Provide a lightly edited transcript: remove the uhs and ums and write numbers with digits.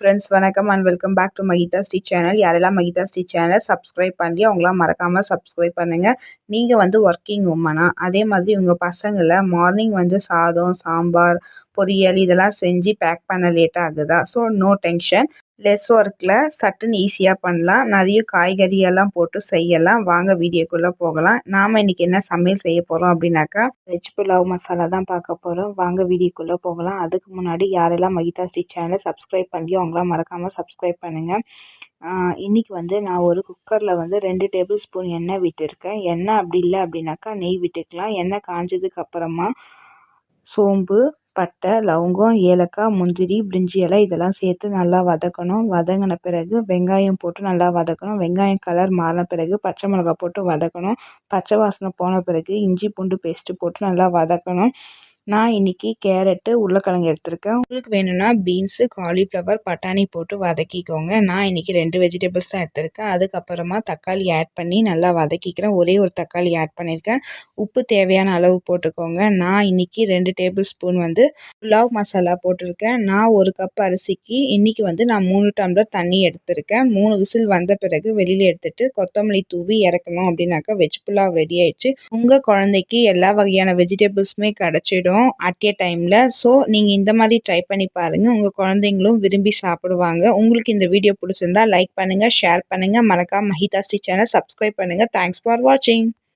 Friends வணக்கம் and welcome back to Mahitha Sri channel. யாரெல்லாம் மகிதா ஸ்ரீ சேனலை சப்ஸ்கிரைப் பண்ணி அவங்களாம் மறக்காமல் சப்ஸ்கிரைப் பண்ணுங்கள். நீங்கள் வந்து ஒர்க்கிங் உமனா, அதே மாதிரி உங்கள் பசங்களை மார்னிங் வந்து சாதம், சாம்பார், பொரியல் இதெல்லாம் செஞ்சு பேக் பண்ண லேட் ஆகுதா? ஸோ நோ டென்ஷன், லெஸ் ஒர்க்கில் சட்டுன்னு ஈஸியாக பண்ணலாம். நிறைய காய்கறியெல்லாம் போட்டு செய்யலாம். வாங்க வீடியோக்குள்ளே போகலாம். நாம் இன்றைக்கி என்ன சமையல் செய்ய போகிறோம் அப்படின்னாக்கா வெஜ் புலாவ் மசாலா தான் பார்க்க போகிறோம். வாங்க வீடியோக்குள்ளே போகலாம். அதுக்கு முன்னாடி யாரெல்லாம் மகிதா ஸ்ரீ சேனலை சப்ஸ்கிரைப் பண்ணி அவங்களாம் மறக்காமல் சப்ஸ்கிரைப் பண்ணுங்கள். இன்றைக்கி வந்து நான் ஒரு குக்கரில் வந்து 2 டேபிள் ஸ்பூன் எண்ணெய் விட்டுருக்கேன். எண்ணெய் அப்படி இல்லை அப்படின்னாக்கா நெய் விட்டுக்கலாம். எண்ணெய் காஞ்சதுக்கு அப்புறமா சோம்பு, பட்டை, லவங்கம், ஏலக்காய், முந்திரி, பிரிஞ்சி இலை இதெல்லாம் சேர்த்து நல்லா வதக்கணும். வதங்கின பிறகு வெங்காயம் போட்டு நல்லா வதக்கணும். வெங்காயம் கலர் மாறின பிறகு பச்சை மிளகாய் போட்டு வதக்கணும். பச்சை வாசனை போன பிறகு இஞ்சி பூண்டு பேஸ்ட்டு போட்டு நல்லா வதக்கணும். நான் இன்றைக்கி கேரட்டு, உருளைக்கிழங்கு எடுத்திருக்கேன். உங்களுக்கு வேணும்னா பீன்ஸு, காலிஃப்ளவர், பட்டாணி போட்டு வதக்கிக்கோங்க. நான் இன்றைக்கி 2 வெஜிடபிள்ஸ் தான் எடுத்திருக்கேன். அதுக்கப்புறமா தக்காளி ஆட் பண்ணி நல்லா வதக்கிக்கிறேன். ஒரே ஒரு தக்காளி ஆட் பண்ணியிருக்கேன். உப்பு தேவையான அளவு போட்டுக்கோங்க. நான் இன்றைக்கி 2 டேபிள் ஸ்பூன் வந்து புலாவ் மசாலா போட்டிருக்கேன். நான் 1 கப் அரிசிக்கு இன்றைக்கி வந்து நான் 3 டம்ளர் தண்ணி எடுத்திருக்கேன். 3 விசில் வந்த பிறகு வெளியில் எடுத்துட்டு கொத்தமல்லி தூவி இறக்கணும். அப்படின்னாக்கா வெஜ் புலாவ் ரெடி ஆயிடுச்சு. உங்கள் குழந்தைக்கு எல்லா வகையான வெஜிடபிள்ஸுமே கிடச்சிடும் அட் எ டைமில். ஸோ நீங்கள் இந்த மாதிரி ட்ரை பண்ணி பாருங்கள். உங்கள் குழந்தைங்களும் விரும்பி சாப்பிடுவாங்க. உங்களுக்கு இந்த வீடியோ பிடிச்சிருந்தா லைக் பண்ணுங்கள், ஷேர் பண்ணுங்கள். மறக்காம மகிதா ஸ்ரீ சேனல் சப்ஸ்கிரைப் பண்ணுங்கள். தேங்க்ஸ் ஃபார் வாட்சிங்.